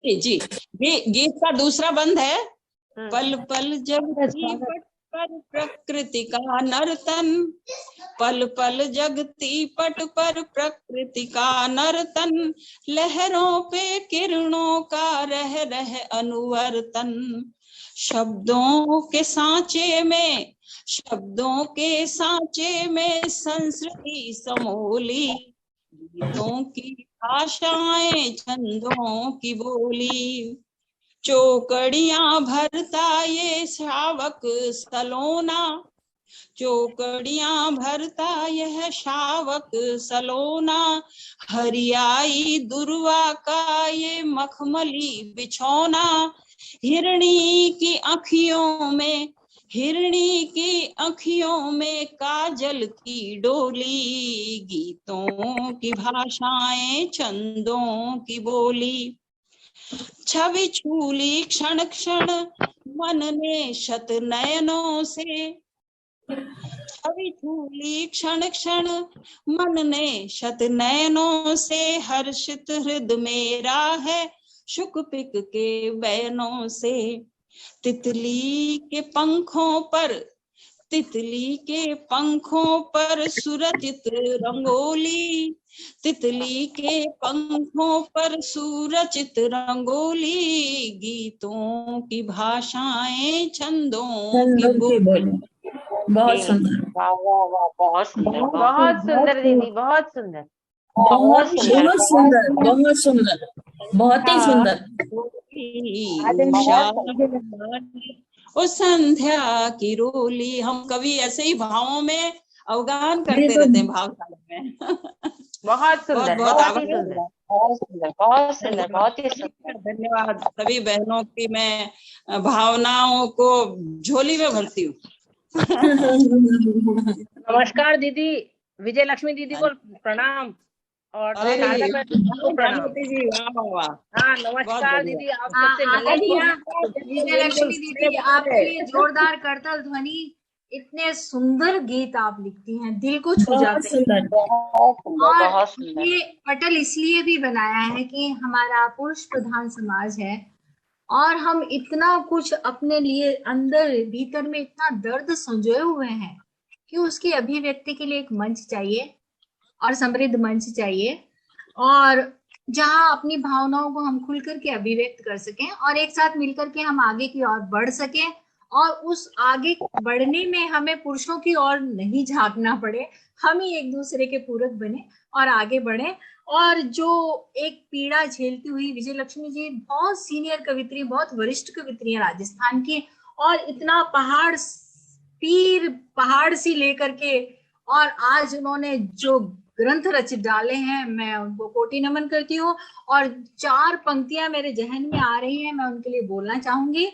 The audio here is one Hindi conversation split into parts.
जी, गीत का दूसरा बंद है। पल पल जगती पट पर प्रकृति का नर्तन, पल पल जगती पट पर प्रकृति का नर्तन, लहरों पे किरणों का रह रह अनुवर्तन, शब्दों के सांचे में, शब्दों के सांचे में संस्कृति समोली, गीतों की भाषाएं छंदों की बोली, चौकड़ियां भरता ये शावक सलोना, चौकड़ियां भरता यह शावक सलोना, हरियाई दुर्वा का ये मखमली बिछौना, हिरणी की अखियों में, हिरणी की अखियों में काजल की डोली, गीतों की भाषाएं छंदों की बोली, छवि छूली क्षण क्षण मन ने शत नयनों से, छवि छूली क्षण क्षण मन ने शत नयनों से, हर्षित हृदय मेरा है शुक पिक के बयानों से, तितली के पंखों पर, तितली के पंखों पर सुरचित रंगोली, तितली के पंखों पर सुरचित रंगोली, गीतों की भाषाएं छंदों की बोली। बहुत सुंदर, वाह वाह वाह, बहुत सुंदर, बहुत सुंदर दीदी, बहुत सुंदर, बहुत सुंदर, बहुत सुंदर, बहुत ही सुंदर। ओ संध्या की रोली, हम कभी ऐसे ही भावों में अवगान करते रहते हैं, भावशाला में। बहुत सुंदर, बहुत ही सुंदर, बहुत सुंदर, बहुत सुंदर, बहुत ही सुंदर। धन्यवाद सभी बहनों की, मैं भावनाओं को झोली में भरती हूँ। नमस्कार दीदी, विजय लक्ष्मी दीदी को प्रणाम और शारदा को प्रणाम। हाँ नमस्कार दीदी, आप सबसे विजय लक्ष्मी दीदी, आपकी जोरदार करतल ध्वनि, इतने सुंदर गीत आप लिखती हैं, दिल को छू जाते हैं। और ये पटल इसलिए भी बनाया है कि हमारा पुरुष प्रधान समाज है और हम इतना कुछ अपने लिए अंदर भीतर में इतना दर्द संजोए हुए हैं कि उसकी अभिव्यक्ति के लिए एक मंच चाहिए और समृद्ध मंच चाहिए, और जहां अपनी भावनाओं को हम खुल करके अभिव्यक्त कर सकें और एक साथ मिलकर के हम आगे की ओर बढ़ सकें, और उस आगे बढ़ने में हमें पुरुषों की ओर नहीं झांकना पड़े, हम ही एक दूसरे के पूरक बने और आगे बढ़े। और जो एक पीड़ा झेलती हुई विजय लक्ष्मी जी बहुत सीनियर कवित्री, बहुत वरिष्ठ कवित्री है राजस्थान की, और इतना पहाड़ सी लेकर के, और आज उन्होंने जो ग्रंथ रच डाले हैं, मैं उनको कोटि नमन करती हूँ। और 4 पंक्तियां मेरे जहन में आ रही हैं, मैं उनके लिए बोलना चाहूंगी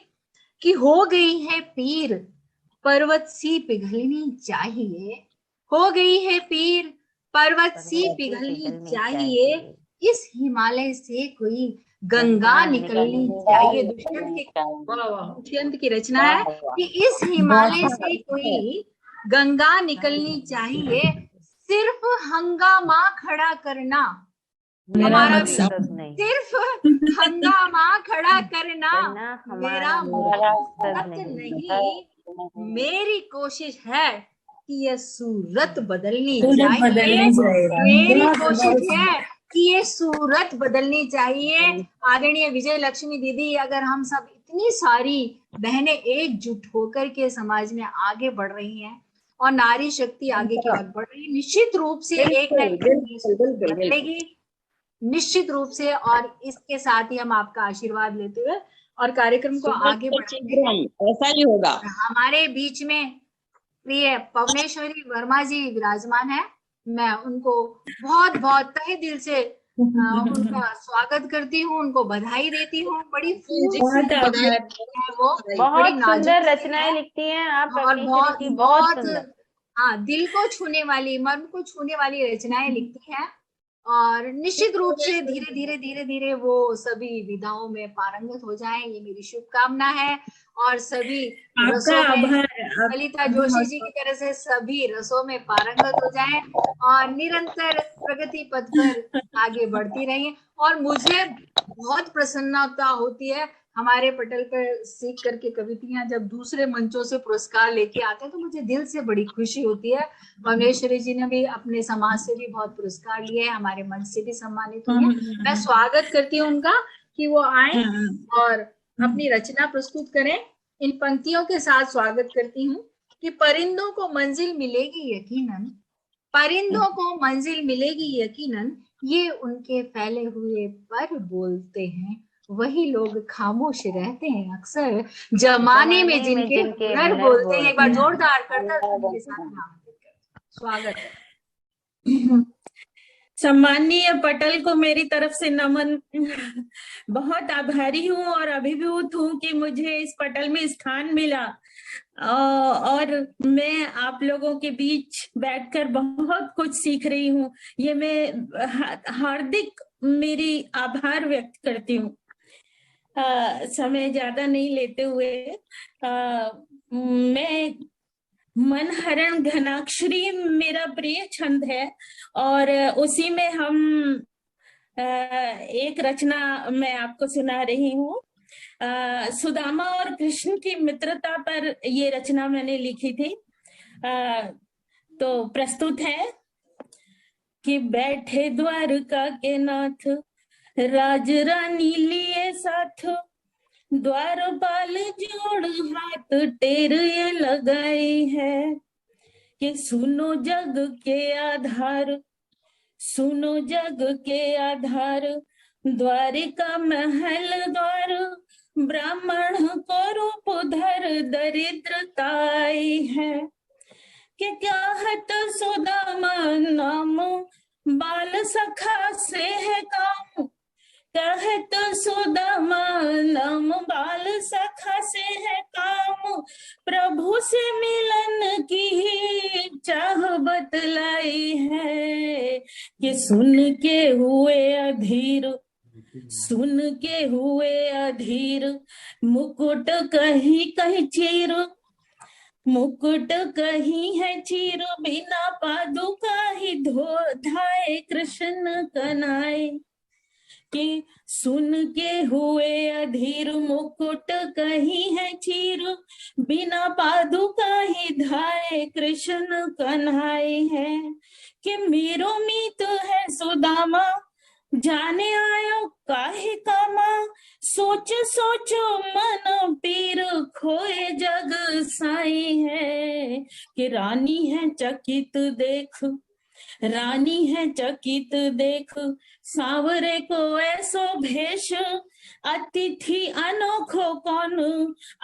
कि हो गई है पीर पर्वत सी पिघलनी चाहिए, हो गई है पीर पर्वत सी पिघलनी चाहिए, इस हिमालय से कोई गंगा निकलनी चाहिए। दुष्यंत की रचना है कि इस हिमालय से कोई गंगा निकलनी चाहिए, सिर्फ हंगामा खड़ा करना हमारा सिर्फ हंगामा खड़ा करना मेरा मकसद नहीं, मेरी कोशिश है कि ये सूरत बदलनी चाहिए, मेरी कोशिश है कि ये सूरत बदलनी चाहिए। आदरणीय विजय लक्ष्मी दीदी, अगर हम सब इतनी सारी बहनें एकजुट होकर के समाज में आगे बढ़ रही हैं और नारी शक्ति आगे की ओर बढ़ रही है, निश्चित रूप से एक न एक बदलेगी, निश्चित रूप से। और इसके साथ ही हम आपका आशीर्वाद लेते हुए और कार्यक्रम को आगे बढ़ाते हैं। ऐसा ही होगा। हमारे बीच में प्रिय पवनेश्वरी वर्मा जी विराजमान है, मैं उनको बहुत बहुत तहे दिल से उनका स्वागत करती हूँ, उनको बधाई देती हूँ। बड़ी बधाई है, वो बहुत सुंदर रचनाएं लिखती हैं आप, और बहुत हाँ दिल को छूने वाली, मन को छूने वाली रचनाएं लिखती हैं, और निश्चित रूप से धीरे धीरे वो सभी विधाओं में पारंगत हो जाएं, ये मेरी शुभकामना है। और सभी रसों में ललिता जोशी जी की तरह से सभी रसों में पारंगत हो जाएं और निरंतर प्रगति पथ पर आगे बढ़ती रहें। और मुझे बहुत प्रसन्नता होती है हमारे पटल पर सीख करके कवितियां जब दूसरे मंचों से पुरस्कार लेके आते हैं, तो मुझे दिल से बड़ी खुशी होती है। भुवनेश्वरी जी ने भी अपने समाज से भी बहुत पुरस्कार लिए हैं, हमारे मंच से भी सम्मानित हुए हैं। मैं स्वागत करती हूँ उनका कि वो आए और अपनी रचना प्रस्तुत करें। इन पंक्तियों के साथ स्वागत करती हूँ कि परिंदों को मंजिल मिलेगी यकीनन, परिंदों को मंजिल मिलेगी यकीनन, ये उनके फैले हुए पर बोलते हैं, वही लोग खामोश रहते हैं अक्सर, जमाने में जिनके हुनर बोलते हैं। एक बार जोरदार करताल के साथ स्वागत है। सम्माननीय पटल को मेरी तरफ से नमन। बहुत आभारी हूँ और अभिभूत हूँ कि मुझे इस पटल में स्थान मिला और मैं आप लोगों के बीच बैठकर बहुत कुछ सीख रही हूँ। ये मैं हार्दिक मेरी आभार व्यक्त करती हूँ। समय ज्यादा नहीं लेते हुए मैं मनहरण घनाक्षरी मेरा प्रिय छंद है और उसी में हम एक रचना मैं आपको सुना रही हूँ। सुदामा और कृष्ण की मित्रता पर ये रचना मैंने लिखी थी। तो प्रस्तुत है कि बैठे द्वारका के नाथ, राज रानी लिए साथ, द्वारपाल जोड़ हाथ टेर ये लगाई है, कि सुनो जग के आधार, सुनो जग के आधार, द्वारिका महल द्वार, ब्राह्मण को रूप धर दरिद्रताई है, कि क्या हत सुदामा नाम, बाल सखा से है काम, कहत सुदामा नाम, बाल सखा से है काम, प्रभु से मिलन की चाह बतलाई है, कि सुन के हुए अधीर, सुन के हुए अधीर, मुकुट कहीं कहीं चीर, मुकुट कहीं है चीर, बिना पादुका ही धो धाए कृष्ण कनाए, कि सुन के हुए अधीर, मुकुट कहीं है चीर, बिना पादुका ही धाए कृष्ण कन्हाई है, कि मेरो मीत है सुदामा, जाने आयो काहे कामा, सोच सोचो मन पीर, खोए जग साई है, कि रानी है चकित देख, रानी है चकित देख, सांवरे को ऐसो भेष, अतिथि अनोखो कौन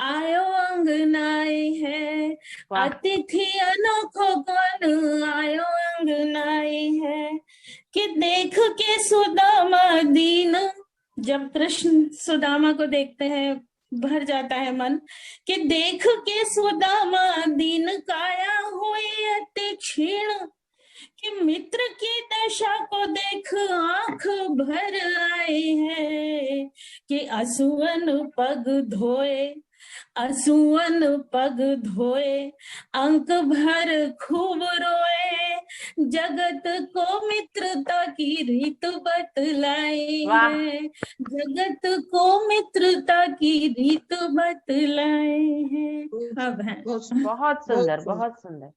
आयो अंगनाई है, अतिथि अनोखो कौन आयो अंगनाई है, कि देख के सुदामा दीन, जब कृष्ण सुदामा को देखते हैं भर जाता है मन, कि देख के सुदामा दीन, काया हुई अति क्षीण, कि मित्र की दशा को देख आंख भर आई है, कि असुवन पग धोए, असुवन पग धोए, अंक भर खूब रोए, जगत को मित्रता की रीत बतलाई है, जगत को मित्रता की रीत बतलाई है। अब है बहुत सुंदर, बहुत सुंदर,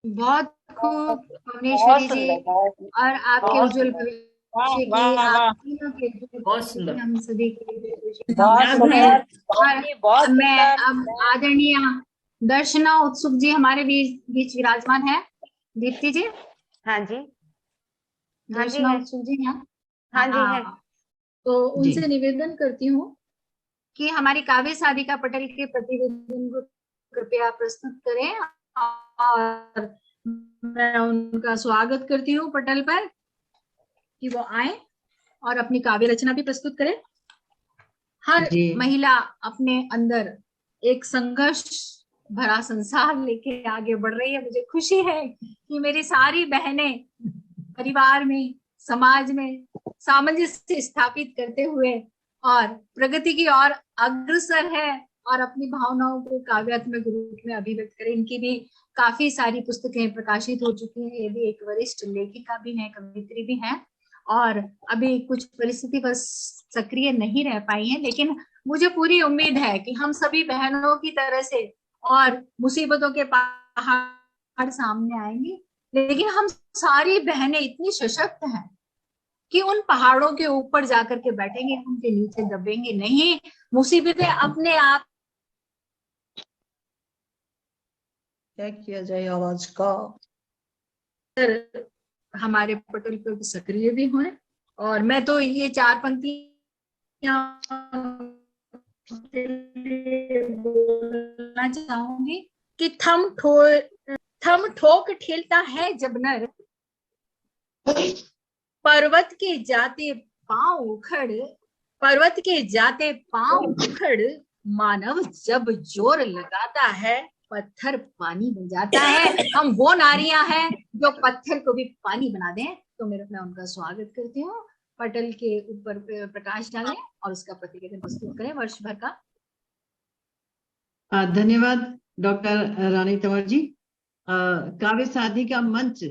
बहुत खूब भुवनेश्वरी जी, और आपके उज्जवल भविष्य की, आप तीनों के बहुत सुंदर, हम सभी के लिए बहुत मैं अब आदरणीय दर्शना उत्सुक जी हमारे बीच विराजमान है। दीप्ति जी, हाँ जी, दर्शना उत्सुक जी यहाँ, हाँ जी है। तो उनसे निवेदन करती हूँ कि हमारी काव्य साधिका पटल के प्रतिवेदन को कृपया प्रस्तुत करें, और मैं उनका स्वागत करती हूँ पटल पर कि वो आए और अपनी काव्य रचना भी प्रस्तुत करें। हर महिला अपने अंदर एक संघर्ष भरा संसार लेके आगे बढ़ रही है। मुझे खुशी है कि मेरी सारी बहनें परिवार में, समाज में सामंजस्य स्थापित करते हुए और प्रगति की ओर अग्रसर है और अपनी भावनाओं को काव्यात्मक रूप में अभिव्यक्त करें। इनकी भी काफी सारी पुस्तकें प्रकाशित हो चुकी हैं। ये भी एक वरिष्ठ लेखिका भी है, कवियत्री भी है, और अभी कुछ परिस्थिति बस सक्रिय नहीं रह पाई है, लेकिन मुझे पूरी उम्मीद है कि हम सभी बहनों की तरह से और मुसीबतों के पहाड़ सामने आएंगे, लेकिन हम सारी बहनें इतनी सशक्त हैं कि उन पहाड़ों के ऊपर जाकर के बैठेंगे, उनके नीचे दबेंगे नहीं। मुसीबतें अपने आप क्या किया जाए आवाज का, हमारे पटल पर सक्रिय भी हों। और मैं तो ये 4 पंक्तियां बोलना चाहूंगी कि थम ठोक ठेलता है जब नर, पर्वत के जाते पांव उखड़, मानव जब जोर लगाता है पत्थर पानी बन जाता है। हम वो नारियां हैं जो पत्थर को भी पानी बना दें। तो मैं उनका स्वागत करती हूँ। पटल के ऊपर प्रकाश डालें और उसका प्रतिवेदन प्रस्तुत करें वर्ष भर का। धन्यवाद डॉक्टर रानी तंवर जी। काव्य साधिका मंच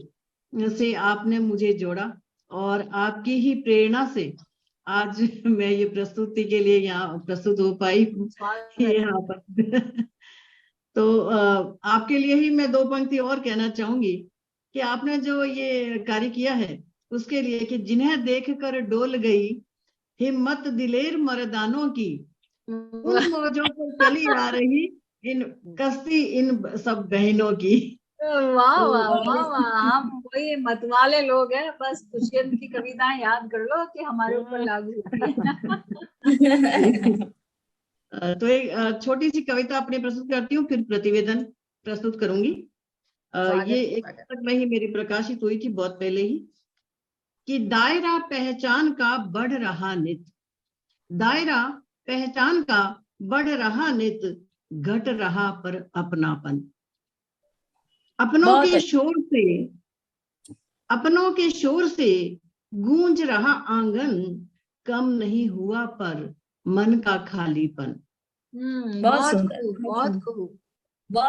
से आपने मुझे जोड़ा और आपकी ही प्रेरणा से आज मैं ये प्रस्तुति के लिए यहाँ प्रस्तुत हो पाई हूँ यहाँ पर। तो आपके लिए ही मैं 2 पंक्ति और कहना चाहूंगी कि आपने जो ये कार्य किया है उसके लिए कि जिन्हें देखकर डोल गई हिम्मत दिलेर मर्दानों की, उन मौजों पर चली आ रही इन कश्ती इन सब बहनों की। वाह वाह वाह वाह, हम वही मतवाले लोग हैं, बस दुष्यंत की कविताएं याद कर लो कि हमारे ऊपर लागू होती है। तो एक छोटी सी कविता अपने प्रस्तुत करती हूँ, फिर प्रतिवेदन प्रस्तुत करूंगी। ये एक पुस्तक में ही मेरी प्रकाशित हुई थी बहुत पहले ही, कि दायरा पहचान का बढ़ रहा नित, दायरा पहचान का बढ़ रहा नित, घट रहा पर अपनापन। अपनों के शोर से गूंज रहा आंगन, कम नहीं हुआ पर मन का खालीपन। बहुत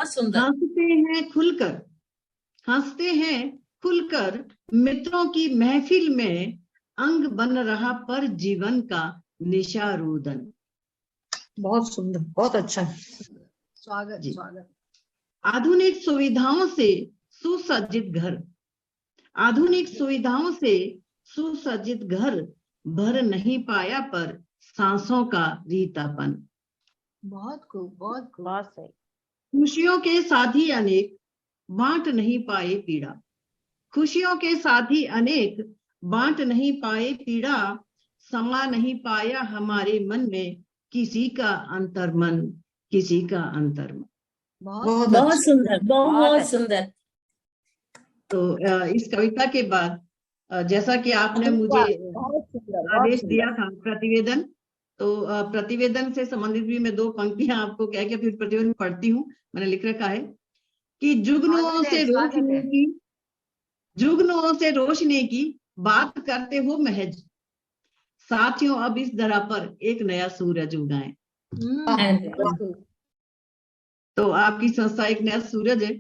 सुंदर। हंसते हैं खुलकर मित्रों की महफिल में, अंग बन रहा पर जीवन का निशारोदन। बहुत सुंदर, बहुत अच्छा। स्वागत। आधुनिक सुविधाओं से सुसज्जित घर, आधुनिक सुविधाओं से सुसज्जित घर, भर नहीं पाया पर सांसों का रीतापन। बहुत खूब, बहुत खूब, बहुत सही। खुशियों के साथी अनेक, बांट नहीं पाए पीड़ा, खुशियों के साथी अनेक, बांट नहीं पाए पीड़ा, समा नहीं पाया हमारे मन में किसी का अंतर्मन, किसी का अंतर्मन। बहुत सुंदर, बहुत सुंदर। तो इस कविता के बाद जैसा कि आपने मुझे आदेश दिया था प्रतिवेदन, तो प्रतिवेदन से संबंधित भी मैं 2 पंक्तियां आपको कह के फिर प्रतिवेदन पढ़ती हूँ। मैंने लिख रखा है कि जुगनुओं से रोशनी की बात करते हो महज, साथियों अब इस धरा पर एक नया सूरज उगाएं। तो आपकी संस्था एक नया सूरज है,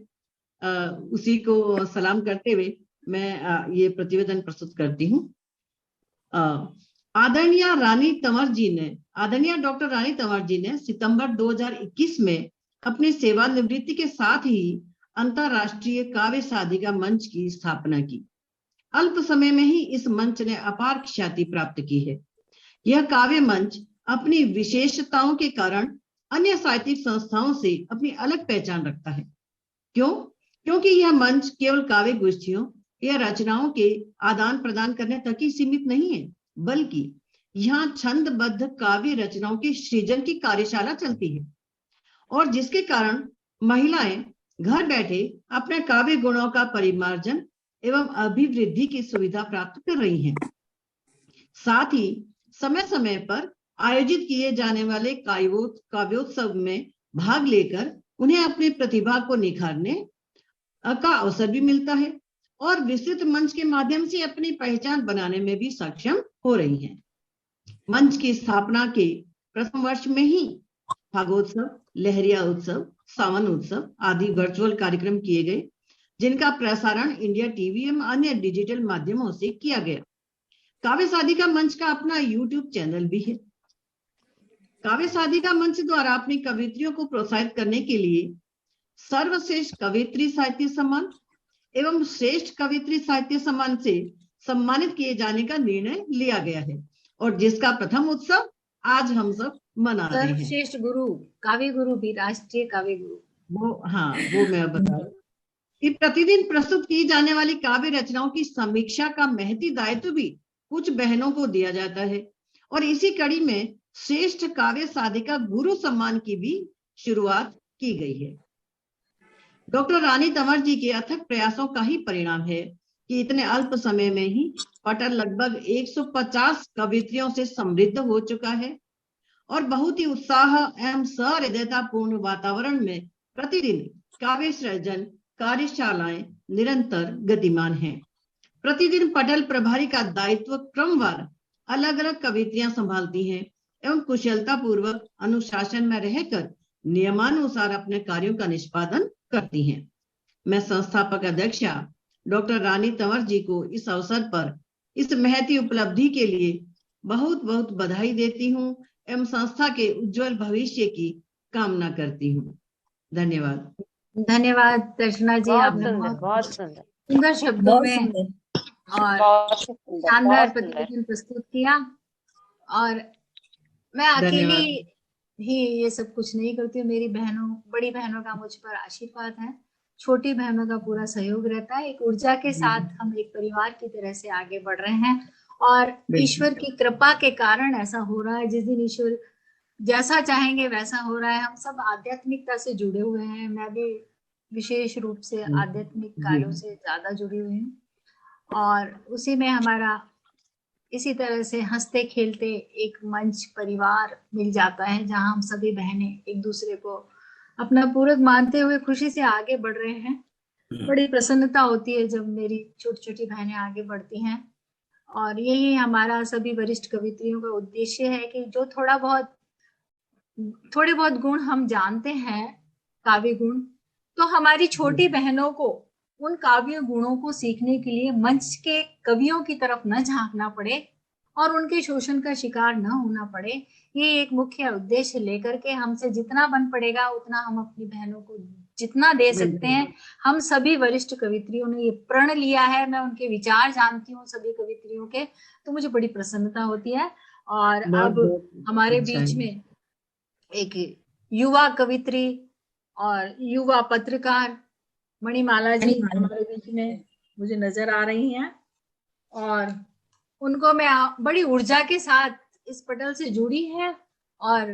उसी को सलाम करते हुए मैं ये प्रतिवेदन प्रस्तुत करती हूँ। आदरणीय डॉक्टर रानी तंवर जी ने सितंबर 2021 में अपनी सेवानिवृत्ति के साथ ही अंतरराष्ट्रीय काव्य साधिका मंच की स्थापना की। अल्प समय में ही इस मंच ने अपार ख्याति प्राप्त की है। यह काव्य मंच अपनी विशेषताओं के कारण अन्य साहित्यिक संस्थाओं से अपनी अलग पहचान रखता है। क्योंकि यह मंच केवल काव्य गोष्ठियों या रचनाओं के आदान प्रदान करने तक ही सीमित नहीं है, बल्कि यहाँ छंदबद्ध काव्य रचनाओं के सृजन की कार्यशाला चलती है, और जिसके कारण महिलाएं घर बैठे अपने काव्य गुणों का परिमार्जन एवं अभिवृद्धि की सुविधा प्राप्त कर रही हैं। साथ ही समय समय पर आयोजित किए जाने वाले काव्योत्सव में भाग लेकर उन्हें अपनी प्रतिभा को निखारने का अवसर भी मिलता है और विस्तृत मंच के माध्यम से अपनी पहचान बनाने में भी सक्षम हो रही हैं। मंच की स्थापना के प्रथम वर्ष में ही फागोत्सव, लहरिया उत्सव, सावन उत्सव आदि वर्चुअल कार्यक्रम किए गए, जिनका प्रसारण इंडिया टीवी एवं अन्य डिजिटल माध्यमों से किया गया। काव्य साधिका मंच का अपना YouTube चैनल भी है। काव्य साधिका मंच द्वारा अपनी कवित्रियों को प्रोत्साहित करने के लिए सर्वश्रेष्ठ कवित्री साहित्य सम्मान एवं श्रेष्ठ कवित्री साहित्य सम्मान से सम्मानित किए जाने का निर्णय लिया गया है, और जिसका प्रथम उत्सव आज हम सब मना रहे हैं। सर्वश्रेष्ठ गुरु, काव्य गुरु भी, राष्ट्रीय काव्य गुरु, वो मैं बता रही हूँ कि प्रतिदिन प्रस्तुत की जाने वाली काव्य रचनाओं की समीक्षा का महती दायित्व भी कुछ बहनों को दिया जाता है, और इसी कड़ी में श्रेष्ठ काव्य साधिका गुरु सम्मान की भी शुरुआत की गई है। डॉक्टर रानी तंवर जी के अथक प्रयासों का ही परिणाम है कि इतने अल्प समय में ही पटल लगभग 150 कवित्रियों से समृद्ध हो चुका है, और बहुत ही उत्साह एवं सहृदयता पूर्ण वातावरण में प्रतिदिन काव्य सृजन कार्यशालाएं निरंतर गतिमान हैं। प्रतिदिन पटल प्रभारी का दायित्व क्रमवार अलग अलग कवित्रियां संभालती हैं एवं कुशलता पूर्वक अनुशासन में रहकर नियमानुसार अपने कार्यों का निष्पादन करती हैं। मैं संस्थापक अध्यक्षा डॉक्टर रानी तंवर जी को इस अवसर पर इस महती उपलब्धि के लिए बहुत बहुत बधाई देती हूँ एवं संस्था के उज्जवल भविष्य की कामना करती हूँ। धन्यवाद। धन्यवाद दर्शना जी, आपने बहुत सुंदर सुंदर शब्दों में और शानदार प्रतिवेदन प्रस्तुत किया। और मैं अकेली ही ये सब कुछ नहीं करती हूँ, मेरी बहनों, बड़ी बहनों का मुझ पर आशीर्वाद है, छोटी बहनों का पूरा सहयोग रहता है। एक ऊर्जा के साथ हम एक परिवार की तरह से आगे बढ़ रहे हैं, और ईश्वर की कृपा के कारण ऐसा हो रहा है। जिस दिन ईश्वर जैसा चाहेंगे वैसा हो रहा है। हम सब आध्यात्मिकता से जुड़े हुए हैं, मैं भी विशेष रूप से आध्यात्मिक कार्यों से ज्यादा जुड़ी हुई हूँ, और उसी में हमारा इसी तरह से हंसते खेलते एक मंच परिवार मिल जाता है, जहाँ हम सभी बहनें एक दूसरे को अपना पूरक मानते हुए खुशी से आगे बढ़ रहे हैं। बड़ी प्रसन्नता होती है जब मेरी छोटी छोटी बहनें आगे बढ़ती हैं, और यही हमारा सभी वरिष्ठ कवित्रियों का उद्देश्य है कि जो थोड़े बहुत गुण हम जानते हैं, काव्य गुण, तो हमारी छोटी बहनों को उन काव्य गुणों को सीखने के लिए मंच के कवियों की तरफ न झांकना पड़े और उनके शोषण का शिकार न होना पड़े। ये एक मुख्य उद्देश्य लेकर के हमसे जितना बन पड़ेगा उतना हम अपनी बहनों को जितना दे सकते हैं। हम सभी वरिष्ठ कवित्रियों ने ये प्रण लिया है। मैं उनके विचार जानती हूँ सभी कवित्रियों के, तो मुझे बड़ी प्रसन्नता होती है। और अब हमारे बीच में एक युवा कवित्री और युवा पत्रकार मणिमाला जी हमारे बीच में मुझे नजर आ रही हैं, और उनको मैं बड़ी ऊर्जा के साथ इस पटल से जुड़ी है और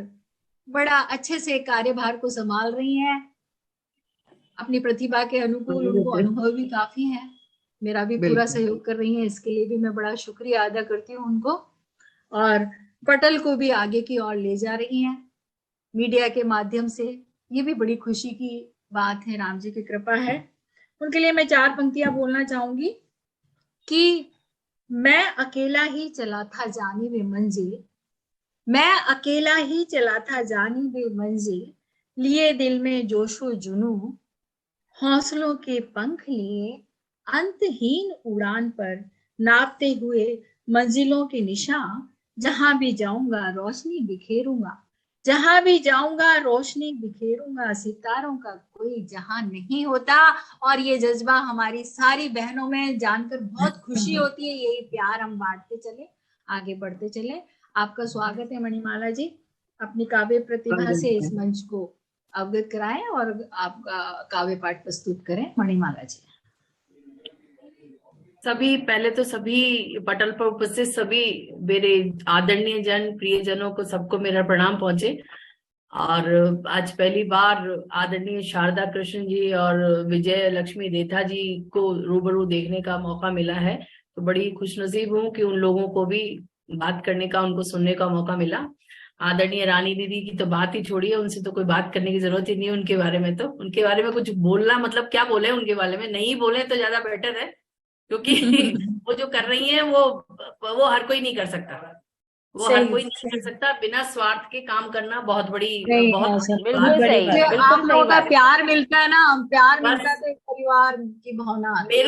बड़ा अच्छे से कार्यभार को संभाल रही हैं। अपनी प्रतिभा के अनुकूल उनको अनुभव भी काफी है, मेरा भी पूरा सहयोग कर रही हैं। इसके लिए भी मैं बड़ा शुक्रिया अदा करती हूँ उनको, और पटल को भी आगे की ओर ले जा रही हैं मीडिया के माध्यम से। ये भी बड़ी खुशी की बात है, राम जी की कृपा है। उनके लिए मैं 4 पंक्तियां बोलना चाहूंगी कि मैं अकेला ही चला था जानी वे मंजिल, मैं अकेला ही चला था जानी वे मंजिल, लिए दिल में जोशो जुनू, हौसलों के पंख लिए अंतहीन उड़ान पर नापते हुए मंजिलों के निशान, जहां भी जाऊंगा रोशनी बिखेरूंगा, जहां भी जाऊंगा रोशनी बिखेरूंगा, सितारों का कोई जहां नहीं होता। और ये जज्बा हमारी सारी बहनों में जानकर बहुत खुशी होती है। यही प्यार हम बांटते चले, आगे बढ़ते चले। आपका स्वागत है मणिमाला जी, अपनी काव्य प्रतिभा से इस मंच को अवगत कराएं और आपका काव्य पाठ प्रस्तुत करें। मणिमाला जी। पहले तो सभी पटल पर उपस्थित सभी मेरे आदरणीय जन, प्रियजनों को सबको मेरा प्रणाम पहुंचे। और आज पहली बार आदरणीय शारदा कृष्ण जी और विजय लक्ष्मी देथा जी को रूबरू देखने का मौका मिला है, तो बड़ी खुशनसीब हूँ कि उन लोगों को भी बात करने का, उनको सुनने का मौका मिला। आदरणीय रानी दीदी की तो बात ही छोड़िए, उनसे तो कोई बात करने की जरूरत ही नहीं है। उनके बारे में तो, उनके बारे में कुछ बोलना मतलब क्या बोले, उनके बारे में नहीं बोले तो ज्यादा बेटर है, क्योंकि वो जो कर रही हैं वो हर कोई नहीं कर सकता। वो हर कोई नहीं कर सकता। बिना स्वार्थ के काम करना बहुत बड़ी बहुत बिल्कुल सही, जो बिल्कुल आप सही लोगों का बात। प्यार मिलता है ना, प्यार बस। मिलता है तो एक परिवार की भावना आती है।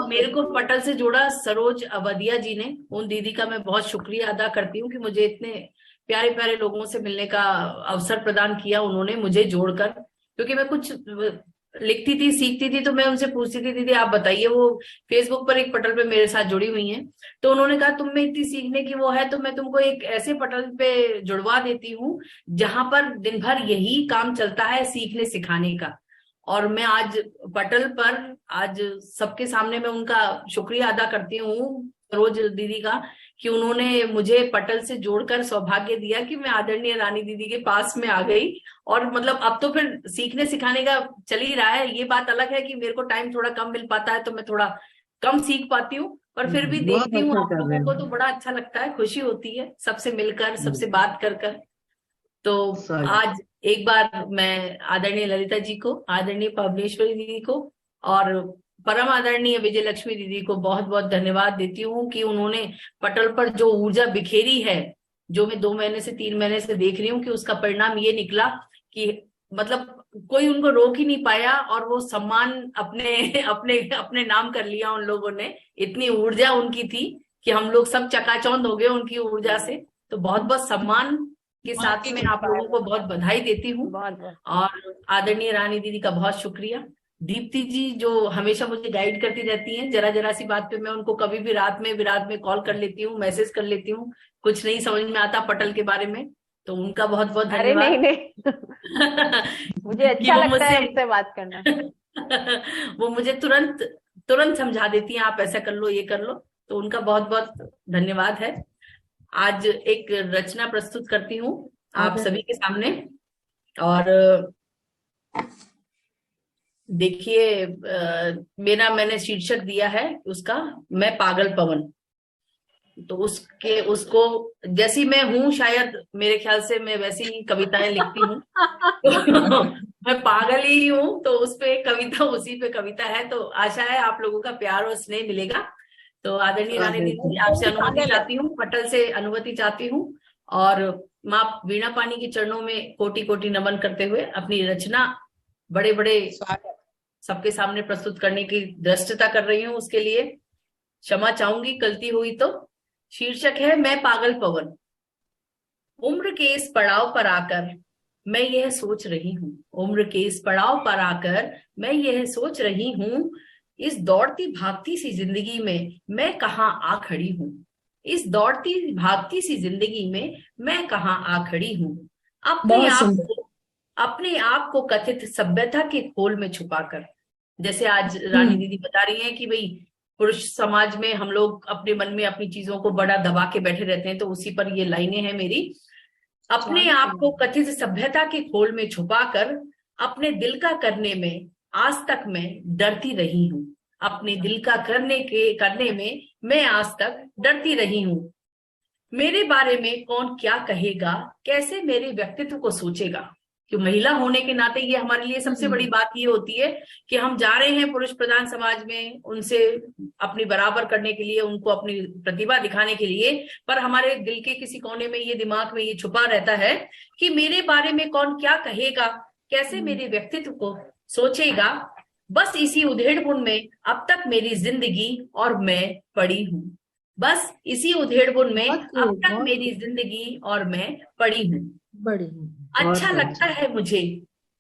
मेरे को पटल से जोड़ा सरोज अवधिया जी ने, उन दीदी का मैं बहुत शुक्रिया अदा करती हूँ कि मुझे इतने प्यारे प्यारे लोगों से मिलने का अवसर प्रदान किया उन्होंने मुझे जोड़कर। क्योंकि मैं कुछ लिखती थी, सीखती थी, तो मैं उनसे पूछती थी, दीदी आप बताइए, वो फेसबुक पर एक पटल पे मेरे साथ जुड़ी हुई हैं, तो उन्होंने कहा तुम में इतनी सीखने की वो है तो मैं तुमको एक ऐसे पटल पे जुड़वा देती हूँ जहां पर दिन भर यही काम चलता है, सीखने सिखाने का। और मैं आज पटल पर आज सबके सामने मैं उनका शुक्रिया अदा करती हूँ, सरोज दीदी का, कि उन्होंने मुझे पटल से जोड़कर सौभाग्य दिया कि मैं आदरणीय रानी दीदी के पास में आ गई। और मतलब अब तो फिर सीखने सिखाने का चल ही रहा है। ये बात अलग है कि मेरे को टाइम थोड़ा कम मिल पाता है तो मैं थोड़ा कम सीख पाती हूँ, पर फिर भी बहुत देखती हूँ अच्छा आप कर रहे लोगों हैं। को तो बड़ा अच्छा लगता है, खुशी होती है सबसे मिलकर, सबसे बात कर। तो सही। आज एक बार मैं आदरणीय ललिता जी को, आदरणीय पवनेश्वरी दीदी को और परम आदरणीय विजय लक्ष्मी दीदी को बहुत बहुत धन्यवाद देती हूँ कि उन्होंने पटल पर जो ऊर्जा बिखेरी है, जो मैं 2 महीने से 3 महीने से देख रही हूँ, कि उसका परिणाम ये निकला कि मतलब कोई उनको रोक ही नहीं पाया और वो सम्मान अपने अपने अपने नाम कर लिया उन लोगों ने। इतनी ऊर्जा उनकी थी कि हम लोग सब चकाचौंध हो गए उनकी ऊर्जा से। तो बहुत बहुत सम्मान के साथ में आप लोगों को बहुत बधाई देती हूँ। और आदरणीय रानी दीदी का बहुत शुक्रिया। दीप्ति जी जो हमेशा मुझे गाइड करती रहती हैं, जरा जरा सी बात पे मैं उनको कभी भी रात में कॉल कर लेती हूँ, मैसेज कर लेती हूँ, कुछ नहीं समझ में आता पटल के बारे में, तो उनका बहुत बहुत अरे धन्यवाद। नहीं मुझे अच्छा लगता है उनसे बात करना। वो मुझे तुरंत समझा देती हैं, आप ऐसा कर लो, ये कर लो, तो उनका बहुत बहुत धन्यवाद है। आज एक रचना प्रस्तुत करती हूँ आप सभी के सामने। और देखिए मैंने शीर्षक दिया है उसका, मैं पागल पवन। तो उसको जैसी मैं हूँ, शायद मेरे ख्याल से मैं वैसी ही कविताएं लिखती हूँ। मैं पागल ही हूँ, तो उस पे कविता, उसी पे कविता है। तो आशा है आप लोगों का प्यार और स्नेह मिलेगा। तो आदरणीय रानी दीदी, आपसे अनुमति चाहती हूँ, पटल से अनुमति चाहती हूँ, और माँ वीणा पानी के चरणों में कोटि कोटि नमन करते हुए अपनी रचना बड़े बड़े सबके सामने प्रस्तुत करने की धृष्टता कर रही हूँ। उसके लिए क्षमा चाहूंगी गलती हुई तो। शीर्षक है मैं पागल पवन। उम्र के इस पड़ाव पर आकर मैं यह सोच रही हूँ, उम्र के इस पड़ाव पर आकर मैं यह सोच रही हूँ, इस दौड़ती भागती सी जिंदगी में मैं कहाँ आ खड़ी हूँ, इस दौड़ती भागती सी जिंदगी में मैं कहाँ आ खड़ी हूँ। अपने आप को कथित सभ्यता के खोल में छुपाकर, जैसे आज रानी दीदी बता रही हैं कि भाई पुरुष समाज में हम लोग अपने मन में अपनी चीजों को बड़ा दबा के बैठे रहते हैं, तो उसी पर ये लाइनें हैं मेरी। अपने आप को कथित सभ्यता के खोल में छुपाकर अपने दिल का करने में आज तक मैं डरती रही हूँ, अपने दिल का करने में मैं आज तक डरती रही हूँ। मेरे बारे में कौन क्या कहेगा, कैसे मेरे व्यक्तित्व को सोचेगा। कि महिला होने के नाते ये हमारे लिए सबसे बड़ी बात ये होती है कि हम जा रहे हैं पुरुष प्रधान समाज में, उनसे अपनी बराबर करने के लिए, उनको अपनी प्रतिभा दिखाने के लिए, पर हमारे दिल के किसी कोने में ये, दिमाग में ये छुपा रहता है कि मेरे बारे में कौन क्या कहेगा, कैसे मेरे व्यक्तित्व को सोचेगा। बस इसी उधेड़बुन में अब तक मेरी जिंदगी और मैं पड़ी हूँ, बस इसी उधेड़बुन में अब तक मेरी जिंदगी और मैं पड़ी हूँ। अच्छा लगता है मुझे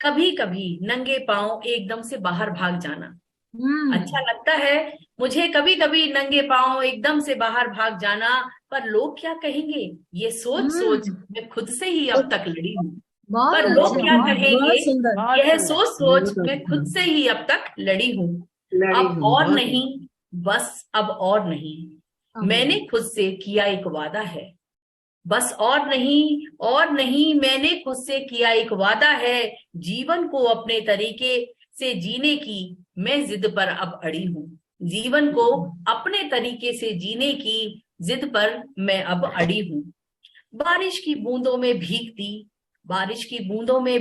कभी कभी नंगे पांव एकदम से बाहर भाग जाना। अच्छा लगता है मुझे कभी कभी नंगे पांव एकदम से बाहर भाग जाना, पर लोग क्या कहेंगे ये सोच सोच मैं खुद से ही अब तक लड़ी हूँ। पर लोग क्या कहेंगे यह सोच सोच मैं खुद से ही अब तक लड़ी हूँ। अब और नहीं, बस अब और नहीं, मैंने खुद से किया एक वादा है। बस और नहीं मैंने खुद से किया एक वादा है। जीवन को अपने तरीके से जीने की मैं जिद पर अब अड़ी हूँ। जीवन को अपने तरीके से जीने की जिद पर मैं अब अड़ी हूँ। बारिश की बूंदों में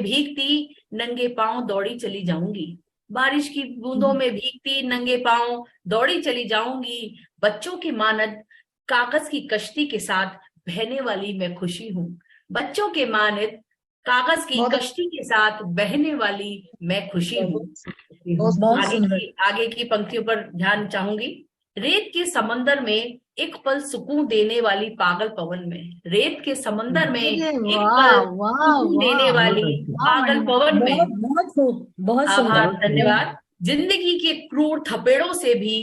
भीगती नंगे पांव दौड़ी चली जाऊंगी। बारिश की बूंदों में भीगती नंगे पांव दौड़ी चली जाऊंगी। बच्चों की मानद कागज की कश्ती के साथ बहने वाली मैं खुशी हूँ। बच्चों के मानित कागज की कश्ती के साथ बहने वाली मैं खुशी हूँ। आगे की पंक्तियों पर ध्यान चाहूंगी। रेत के समंदर में एक पल सुकून देने वाली पागल पवन में, रेत के समंदर में एक पल सुकून देने वाली पागल पवन में। बहुत आभार, धन्यवाद। जिंदगी के क्रूर थपेड़ों से भी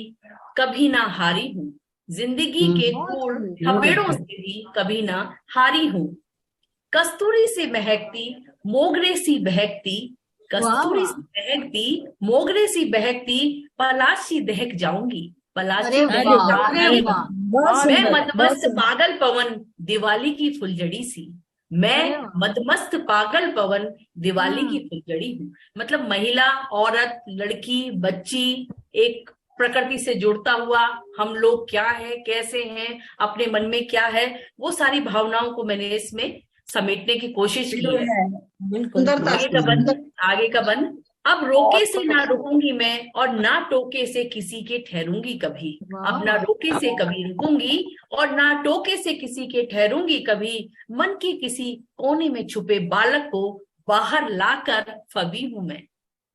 कभी ना हारी हूँ, जिंदगी के क्रूर थपेड़ों से भी कभी ना हारी हूँ। कस्तूरी से महकती मोगरे सी बहकती, कस्तूरी से महकती मोगरे सी बहकती, पलाशी दहक जाऊंगी, पलाशी दहक जाऊंगी। मैं मदमस्त पागल पवन दिवाली की फुलझड़ी सी, मैं मदमस्त पागल पवन दिवाली की फुलझड़ी हूँ। मतलब महिला, औरत, लड़की, बच्ची, एक प्रकृति से जुड़ता हुआ हम लोग क्या है, कैसे हैं, अपने मन में क्या है, वो सारी भावनाओं को मैंने इसमें समेटने की कोशिश की है। आगे का बंद। अब रोके से ना रुकूंगी मैं और ना टोके से किसी के ठहरूंगी कभी, अब ना रोके से कभी रुकूंगी और ना टोके से किसी के ठहरूंगी कभी। मन के किसी कोने में छुपे बालक को बाहर लाकर फबी हूं मैं,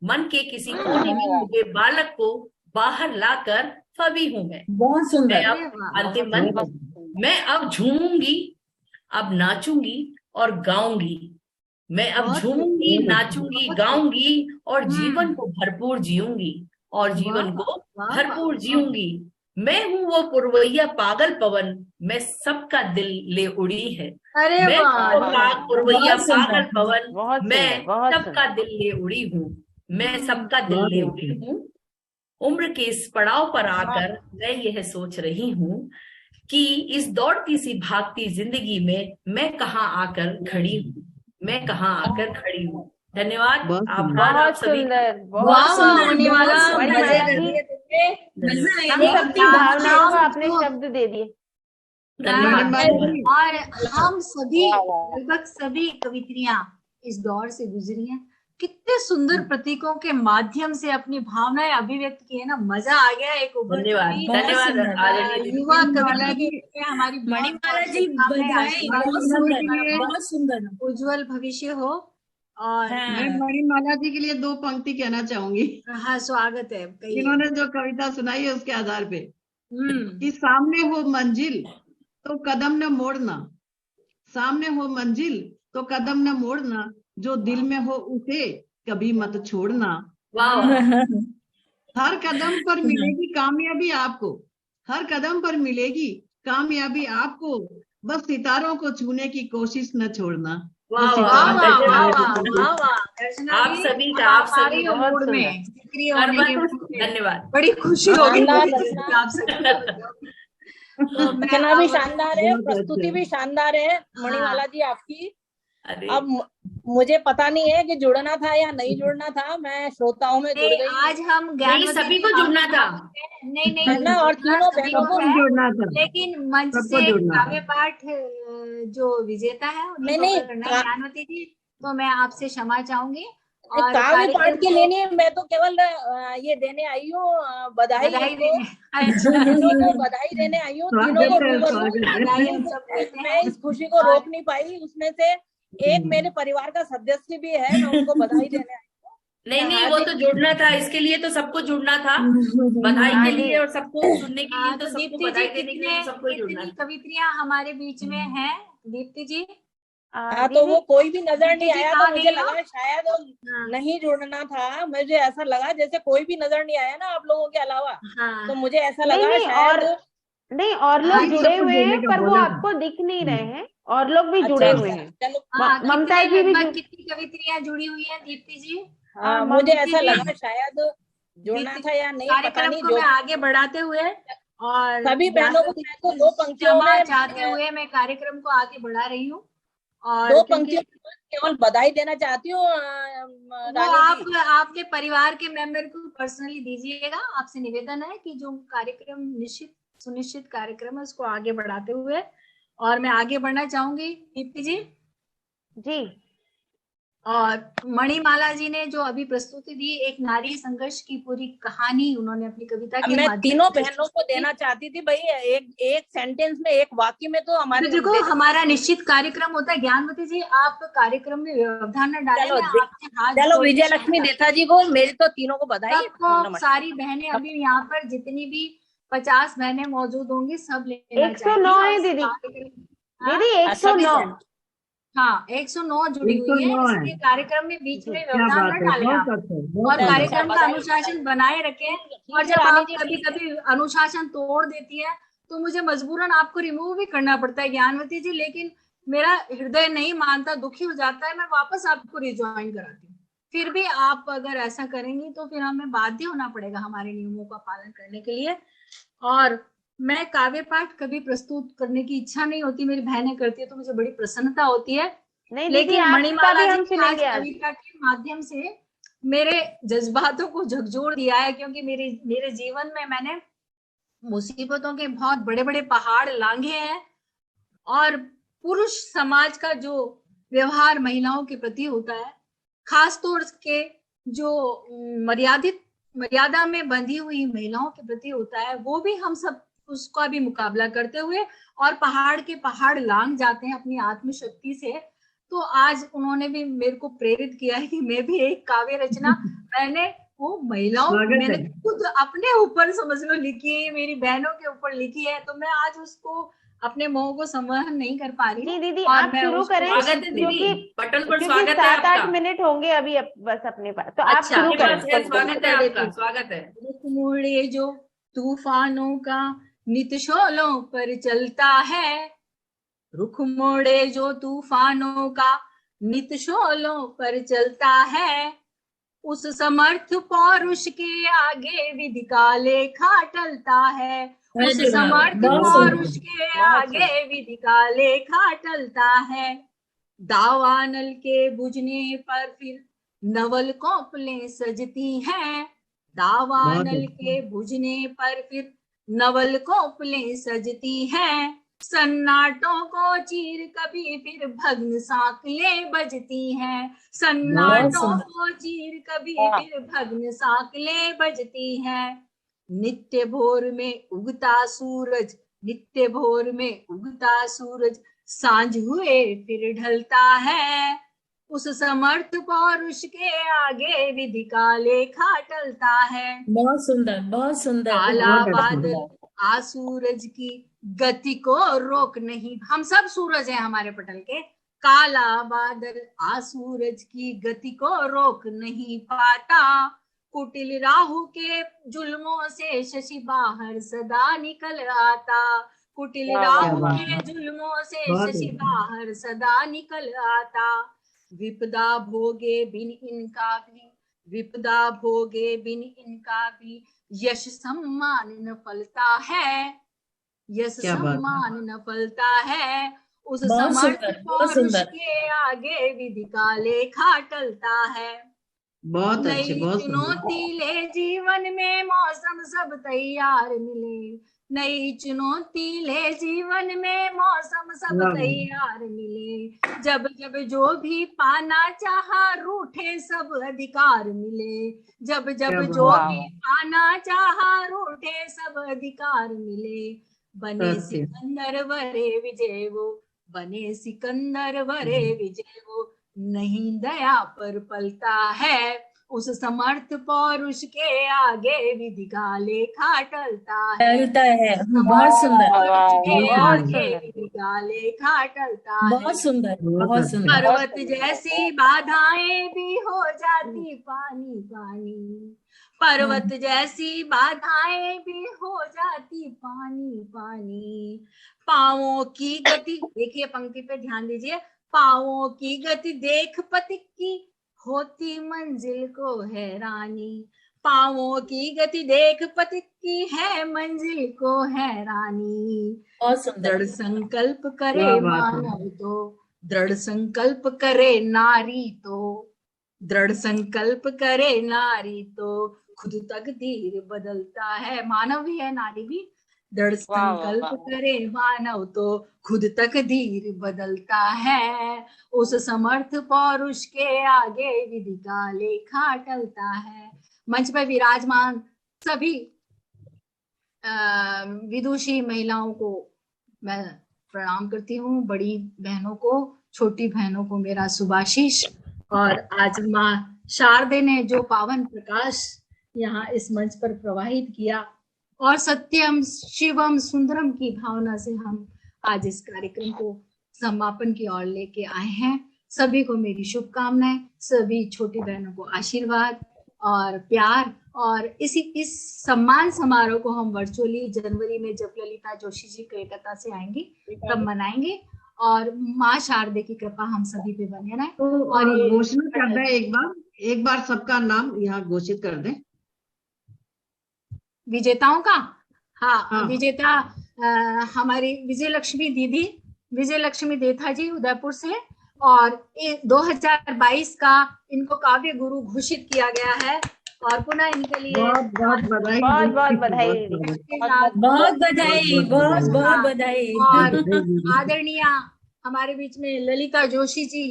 मन के किसी कोने में छुपे बालक को बाहर लाकर फबी हूं मैं। बहुत सुंदर। मैं अब अंतिम मन, मैं अब झूमूंगी, अब नाचूंगी और गाऊंगी, मैं अब झूमूंगी, नाचूंगी, गाऊंगी और जीवन को भरपूर जीऊंगी, और जीवन को भरपूर जीऊंगी। मैं हूँ वो पुरवैया पागल पवन, मैं सबका दिल ले उड़ी है। मैं पुरवैया पागल पवन, मैं सबका दिल ले उड़ी हूँ, मैं सबका दिल ले उड़ी हूँ। उम्र के इस पड़ाव पर आकर मैं यह सोच रही हूँ कि इस दौड़ती सी भागती जिंदगी में मैं कहाँ आकर खड़ी हूँ, मैं कहाँ आकर खड़ी हूँ। धन्यवाद, आभार आप सभी। बहुत सुंदर होने वाला, भावनाओं में अपने शब्द दे दिए। धन्यवाद। और हम सभी, लगभग सभी कवित्रियां इस दौर से गुजरी हैं, कितने सुंदर प्रतीकों के माध्यम से अपनी भावनाएं अभिव्यक्त की है ना, मजा आ गया। एक धन्यवाद, धन्यवाद युवा कविता हमारी मणिमाला जी, बधाई, बहुत सुंदर, उज्जवल भविष्य हो। और मैं मणिमाला जी के लिए 2 पंक्ति कहना चाहूंगी। हाँ, स्वागत है। इन्होंने जो कविता सुनाई है उसके आधार पे कि सामने हो मंजिल तो कदम न मोड़ना, सामने हो मंजिल तो कदम न मोड़ना, जो दिल में हो उसे कभी मत छोड़ना। हर कदम पर मिलेगी कामयाबी आपको, हर कदम पर मिलेगी कामयाबी आपको, बस सितारों को छूने की कोशिश न छोड़ना। आप सभी का, आप सभी बहुत धन्यवाद, बड़ी खुशी होगी। रचना भी शानदार है, प्रस्तुति भी शानदार है मणिमाला जी आपकी। अब मुझे पता नहीं है कि जुड़ना था या नहीं जुड़ना था, मैं श्रोताओं में जुड़ गई। आज हम नहीं, सभी को जुड़ना था। नहीं ना, और तीनों बहनों को जुड़ना था, लेकिन मंच से काव्य पाठ जो विजेता है नहीं ज्ञानवती जी, तो मैं आपसे क्षमा चाहूंगी। और काव्य पाठ के लिए मैं तो केवल ये देने आई हूँ, बधाई को बधाई देने आई हूँ, तीनों को। मैं इस खुशी को रोक नहीं पाई, उसमें से एक मेरे परिवार का सदस्य भी है, मैं उनको बधाई देने आई हूँ। नहीं, वो तो जुड़ना था, इसके लिए तो सबको जुड़ना था, बधाई के लिए और सबको सुनने के लिए, तो सबको बधाई देने के लिए सबको जुड़ना था। कवित्रियां हमारे बीच में हैं, दीप्ति जी। हाँ, तो वो कोई भी नजर नहीं आया, तो मुझे लगा शायद नहीं जुड़ना था। मुझे ऐसा लगा जैसे कोई भी नजर नहीं आया ना आप लोगों के अलावा, तो मुझे ऐसा लगा शायद नहीं, और लोग जुड़े हुए हैं पर वो आपको दिख नहीं रहे हैं, और लोग भी जुड़े हुए हैं। ममता जी भी कितनी कवित्रियां जुड़ी हुई हैं दीप्ति जी? मुझे ऐसा लगा शायद जुड़ना था या नहीं, पता नहीं। जो आगे बढ़ाते हुए और सभी बहनों को मैं तो 2 पंक्तियों में चाहते हुए मैं कार्यक्रम को आगे बढ़ा रही हूँ, और 2 पंक्तियों में केवल बधाई देना चाहती हूँ। आप आपके परिवार के मेंबर को पर्सनली दीजिएगा। आपसे निवेदन है कि जो कार्यक्रम सुनिश्चित कार्यक्रम है उसको आगे बढ़ाते हुए, और मैं आगे बढ़ना चाहूंगी दीप्ति जी। जी, और मणिमाला जी ने जो अभी प्रस्तुति दी, एक नारी संघर्ष की पूरी कहानी उन्होंने अपनी कविता के मैं माध्यम तीनों से बहनों को देना चाहती थी भाई, एक सेंटेंस में, एक वाक्य में तो हमारे तो देखो हमारा निश्चित कार्यक्रम होता है। ज्ञानवती जी, आप कार्यक्रम में व्यवधान न डालें। मैं आपके हाथ चलो जोड़ के विजयलक्ष्मी देथा जी को, मेरी तो तीनों को बधाई। सबको, सारी बहनें अभी यहाँ पर जितनी भी 50 बहनें मौजूद होंगी सब लेना 109 है दीदी। दीदी 109। हाँ 109 जुड़ी हुई है, इसलिए कार्यक्रम में बीच में व्यवधान न डालें आप, और कार्यक्रम का अनुशासन बनाए रखें। और जब आप कभी कभी अनुशासन तोड़ देती है तो मुझे मजबूरन आपको रिमूव भी करना पड़ता है ज्ञानवती जी, लेकिन मेरा हृदय नहीं मानता, दुखी हो जाता है, मैं वापस आपको रिज्वाइन कराती हूँ। फिर भी आप अगर ऐसा करेंगी तो फिर हमें बाध्य होना पड़ेगा हमारे नियमों का पालन करने के लिए। और मैं काव्य पाठ कभी प्रस्तुत करने की इच्छा नहीं होती, मेरी बहनें करती है तो मुझे बड़ी प्रसन्नता होती है। लेकिन मणिमाला जी ने आज कविता के माध्यम से मेरे जज्बातों को झकझोर दिया है, क्योंकि मेरे जीवन में मैंने मुसीबतों के बहुत बड़े बड़े पहाड़ लांघे हैं, और पुरुष समाज का जो व्यवहार महिलाओं के प्रति होता है, खास तौर के जो मर्यादा में बंधी हुई महिलाओं के प्रति होता है, वो भी हम सब उसका भी मुकाबला करते हुए और पहाड़ के पहाड़ लांघ जाते हैं अपनी आत्मशक्ति से। तो आज उन्होंने भी मेरे को प्रेरित किया है कि मैं भी एक काव्य रचना मैंने वो महिलाओं, मैंने खुद अपने ऊपर समझ लो लिखी है, मेरी बहनों के ऊपर लिखी है, तो मैं आज उसको अपने मोह को संवहन नहीं कर पा रही। दीदी आप शुरू करें, क्योंकि पटल पर स्वागत है, 7-8 मिनट होंगे अभी बस अपने पास, तो आप शुरू करें। स्वागत है आपका, स्वागत है। रुख मोड़े जो तूफानों का नित शोलों पर चलता है, रुख मोड़े जो तूफानों का नित शोलों पर चलता है, उस समर्थ पौरुष के आगे विधि का लेखा टलता है, उस समर्थ पौरुष के आगे विधि का लेखा टलता है। दावानल के बुझने पर फिर नवल कोपलें सजती हैं, दावानल के बुझने पर फिर नवल कोपलें सजती हैं, सन्नाटों को चीर कभी फिर भग्न साकलें बजती हैं, सन्नाटों को चीर कभी फिर भग्न साकलें बजती हैं। नित्य भोर में उगता सूरज, नित्य भोर में उगता सूरज, सांझ हुए फिर ढलता है, उस समर्थ पौरुष के आगे विधि का लेखा टलता है। बहुत सुंदर, बहुत सुंदर। काला बादल आ सूरज की गति को रोक नहीं, हम सब सूरज हैं हमारे पटल के, काला बादल आ सूरज की गति को रोक नहीं पाता, कुटिल राहु के जुल्मों से शशि बाहर सदा निकल आता, कुटिल राहु के जुल्मों से शशि बाहर सदा निकल आता। विपदा भोगे बिन इनका भी, विपदा भोगे बिन इनका भी, यश सम्मान न फलता है, यश सम्मान न फलता है, उस समर्थ पौरुष के आगे विधि का लेखा टलता है। बहुत अच्छे, बहुत चुनौती ले जीवन में मौसम सब तैयार मिले, नई चुनौती ले जीवन में मौसम सब तैयार मिले, जब जब जो भी पाना चाहा रूठे सब अधिकार मिले, जब जब जो भी पाना चाहा रूठे सब अधिकार मिले। बने सिकंदर वरे विजय वो, बने सिकंदर वरे विजय वो, नहीं दया पर पलता है, उस समर्थ पौरुष के आगे विधि का लेखा टलता है। बहुत सुंदर, आगे विधि का लेखा टलता है। बहुत सुंदर, बहुत सुंदर। पर्वत जैसी बाधाएं भी हो जाती पानी पानी, पर्वत जैसी बाधाएं भी हो जाती पानी पानी, पांवों की गति, देखिए पंक्ति पे ध्यान दीजिए, पांवों की गति देख पथिक की होती मंजिल को हैरानी, पांवों की गति देख पथिक की है मंजिल को हैरानी। दृढ़ संकल्प करे मानव तो, दृढ़ संकल्प करे नारी तो, दृढ़ संकल्प करे नारी तो खुद तकदीर बदलता है। मानव भी है, नारी भी, दृढ़ वाह, संकल्प वाह। करे मानव तो खुद तकदीर बदलता है, उस समर्थ पौरुष के आगे विधि का लेखा टलता है। मंच पर विराजमान सभी विदुषी महिलाओं को मैं प्रणाम करती हूँ, बड़ी बहनों को, छोटी बहनों को मेरा शुभाशीष। और आज माँ शारदे ने जो पावन प्रकाश यहाँ इस मंच पर प्रवाहित किया और सत्यम शिवम सुंदरम की भावना से हम आज इस कार्यक्रम को समापन की ओर लेके आए हैं। सभी को मेरी शुभकामनाएं, सभी छोटी बहनों को आशीर्वाद और प्यार। और इस सम्मान समारोह को हम वर्चुअली जनवरी में जब ललिता जोशी जी कोलकाता से आएंगी तब मनाएंगे और माँ शारदे की कृपा हम सभी पे बने रहे। तो और घोषणा कर दें एक बार सबका नाम यहाँ घोषित कर दें विजेताओं का। हाँ। विजेता हमारी विजय लक्ष्मी दीदी, विजय लक्ष्मी देथा जी उदयपुर से, और 2022 का इनको काव्य गुरु घोषित किया गया है और पुनः इनके लिए बहुत बहुत बधाई। बहुत बहुत बधाई। बहुत बधाई, बहुत बहुत बधाई। और आदरणीय हमारे बीच में ललिता जोशी जी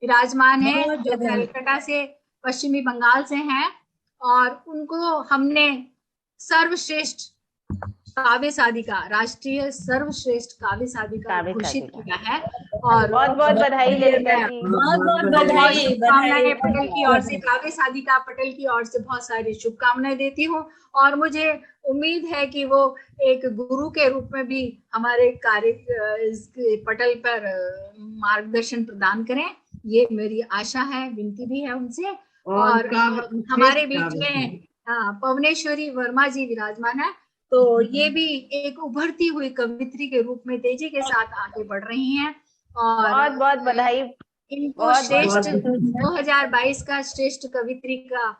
विराजमान है जो कलकत्ता से पश्चिमी बंगाल से हैं और उनको हमने सर्वश्रेष्ठ काव्य साधिका, राष्ट्रीय सर्वश्रेष्ठ काव्य साधिका घोषित किया है। और बहुत बहुत बधाई ललिता जी। बहुत बहुत बधाई। शुभकामनाएं पटेल की ओर से, काव्य साधिका पटेल की ओर से बहुत सारी शुभकामनाएं देती हूँ और मुझे उम्मीद है कि वो एक गुरु के रूप में भी हमारे कार्य पटल पर मार्गदर्शन प्रदान करें, ये मेरी आशा है, विनती भी है उनसे। और हमारे बीच में पवनेश्वरी वर्मा जी विराजमान है, तो ये भी एक उभरती हुई कवित्री के रूप में तेजी के साथ आगे बढ़ रही हैं और बहुत बहुत बधाई। इनको श्रेष्ठ 2022 का श्रेष्ठ कवित्री का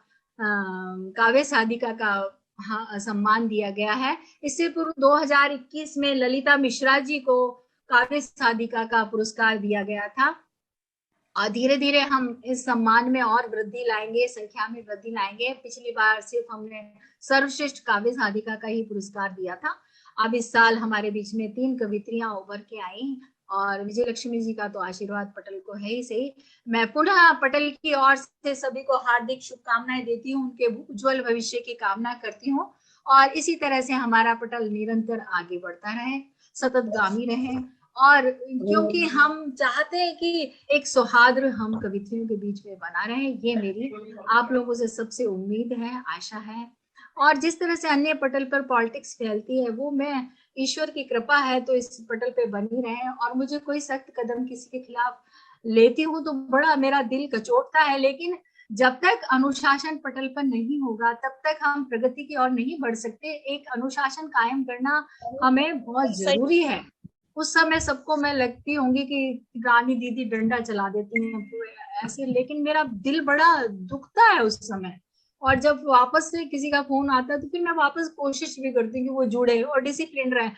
काव्य साधिका का सम्मान दिया गया है। इससे पूर्व 2021 में ललिता मिश्रा जी को काव्य साधिका का पुरस्कार दिया गया था और धीरे धीरे हम इस सम्मान में और वृद्धि लाएंगे, संख्या में वृद्धि लाएंगे। पिछली बार सिर्फ हमने सर्वश्रेष्ठ काव्य साधिका का ही पुरस्कार दिया था। अब इस साल हमारे बीच में 3 कवित्रियां उभर के आई और विजय लक्ष्मी जी का तो आशीर्वाद पटेल को है ही सही। मैं पुनः पटेल की ओर से सभी को हार्दिक शुभकामनाएं देती हूँ, उनके उज्जवल भविष्य की कामना करती हूँ और इसी तरह से हमारा पटेल निरंतर आगे बढ़ता रहे, सततगामी रहे। और क्योंकि हम चाहते हैं कि एक सौहार्द हम कवित्रियों के बीच में बना रहे, ये मेरी आप लोगों से सबसे उम्मीद है, आशा है। और जिस तरह से अन्य पटल पर पॉलिटिक्स फैलती है वो मैं ईश्वर की कृपा है तो इस पटल पे बनी रहे। और मुझे कोई सख्त कदम किसी के खिलाफ लेती हूँ तो बड़ा मेरा दिल कचोटता है, लेकिन जब तक अनुशासन पटल पर नहीं होगा तब तक हम प्रगति की ओर नहीं बढ़ सकते। एक अनुशासन कायम करना हमें बहुत जरूरी है। उस समय सबको मैं लगती होंगी कि रानी दीदी डंडा चला देती हैं ऐसे, लेकिन मेरा दिल बड़ा दुखता है उस समय। और जब वापस से किसी का फोन आता है तो फिर मैं वापस कोशिश भी करती हूँ कि वो जुड़े और डिसिप्लिन रहे।